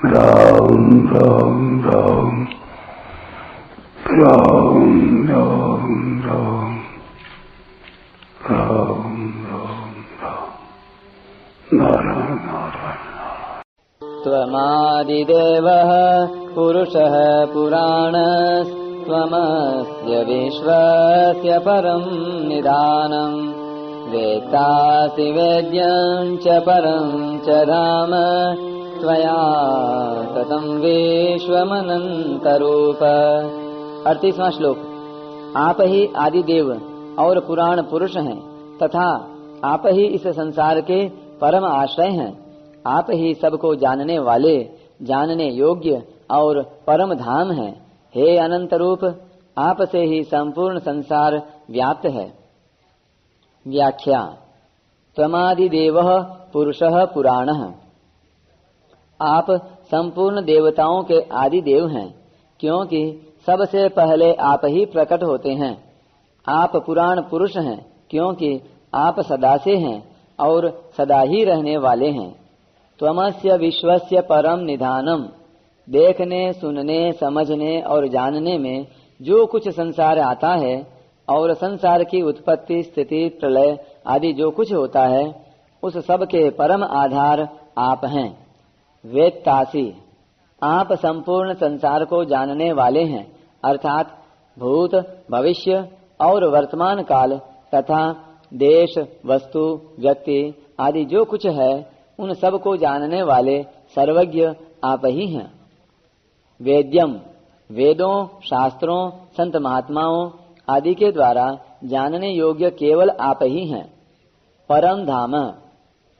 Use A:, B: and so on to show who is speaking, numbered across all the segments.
A: राम राम राम राम राम राम राम राम राम नारायण नारायण।
B: त्वमादिदेवः पुरुषः पुराणस्त्वमस्य विश्वस्य परं निधानम् वेत्तासि वेद्यं च परं च धाम त्वया ततं विश्वमनन्तरूप। 38वां श्लोक। आप ही आदिदेव और पुराण पुरुष हैं तथा आप ही इस संसार के परम आश्रय हैं। आप ही सबको जानने वाले, जानने योग्य और परम धाम हैं। हे अनंत रूप, आप से ही संपूर्ण संसार व्याप्त है। व्याख्या। त्वमादिदेवः पुरुषः पुराणः। आप संपूर्ण देवताओं के आदि देव हैं, क्योंकि सबसे पहले आप ही प्रकट होते हैं। आप पुराण पुरुष हैं, क्योंकि आप सदा से हैं और सदा ही रहने वाले हैं। त्वमस्य विश्वस्य परम निधानम। देखने, सुनने, समझने और जानने में जो कुछ संसार आता है और संसार की उत्पत्ति, स्थिति, प्रलय आदि जो कुछ होता है, उस सब के परम आधार आप हैं। वेत्तासि। आप संपूर्ण संसार को जानने वाले हैं, अर्थात भूत, भविष्य और वर्तमान काल तथा देश, वस्तु, व्यक्ति आदि जो कुछ है, उन सब को जानने वाले सर्वज्ञ आप ही हैं। वेद्यम। वेदों, शास्त्रों, संत महात्माओं आदि के द्वारा जानने योग्य केवल आप ही हैं। परम धाम।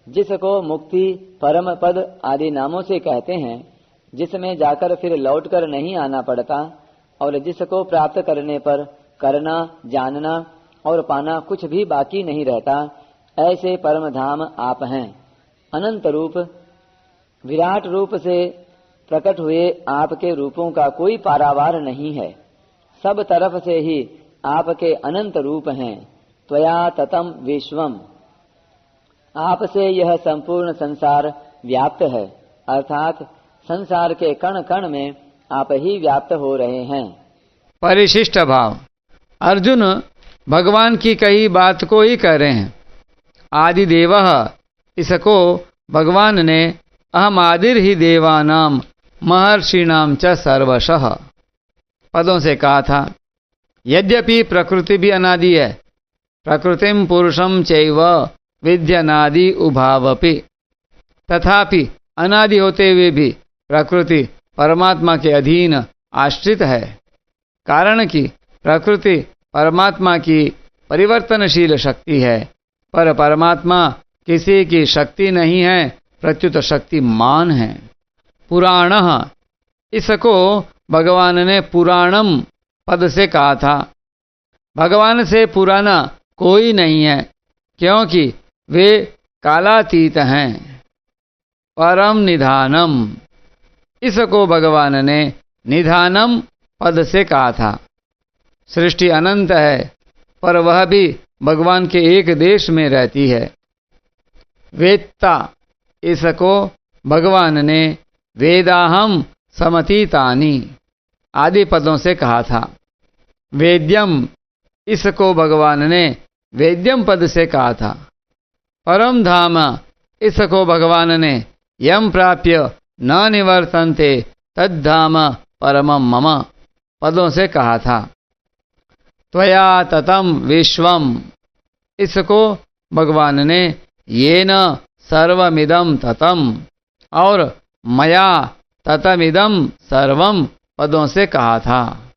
B: जिसको मुक्ति, परम पद आदि नामों से कहते हैं, जिसमें जाकर फिर लौटकर नहीं आना पड़ता और जिसको प्राप्त करने पर करना, जानना और पाना कुछ भी बाकी नहीं रहता, ऐसे परम धाम आप हैं। अनंत रूप। विराट रूप से प्रकट हुए आपके रूपों का कोई पारावार नहीं है। सब तरफ से ही आपके अनंत रूप हैं। त्वया ततम विश्वम। आपसे यह संपूर्ण संसार व्याप्त है, अर्थात संसार के कण कण में आप ही व्याप्त हो रहे हैं।
C: परिशिष्ट भाव। अर्जुन भगवान की कही बात को ही कह रहे हैं। आदिदेवः, इसको भगवान ने अहम आदिर ही देवानाम महर्षिणाम च सर्वशः पदों से कहा था। यद्यपि प्रकृति भी अनादि है, प्रकृतिम पुरुषम चैव विद्यनादि उभावपि, तथापि अनादि होते हुए भी प्रकृति परमात्मा के अधीन आश्रित है। कारण कि प्रकृति परमात्मा की परिवर्तनशील शक्ति है, पर परमात्मा किसी की शक्ति नहीं है, प्रत्युत शक्तिमान है। पुराणः, इसको भगवान ने पुराणम पद से कहा था। भगवान से पुराना कोई नहीं है, क्योंकि वे कालातीत हैं। परम निधानम, इसको भगवान ने निधानम पद से कहा था। सृष्टि अनंत है, पर वह भी भगवान के एक देश में रहती है। वेत्ता, इसको भगवान ने वेदाहम समतीतानि आदि पदों से कहा था। वेद्यम, इसको भगवान ने वेद्यम पद से कहा था। परम धाम, इसको भगवान ने यम प्राप्य न निवर्तन्ते तद्धाम परमम मम पदों से कहा था। त्वया ततम विश्वम, इसको भगवान ने येन सर्वमिदं ततम और मया ततमिदं सर्वम पदों से कहा था।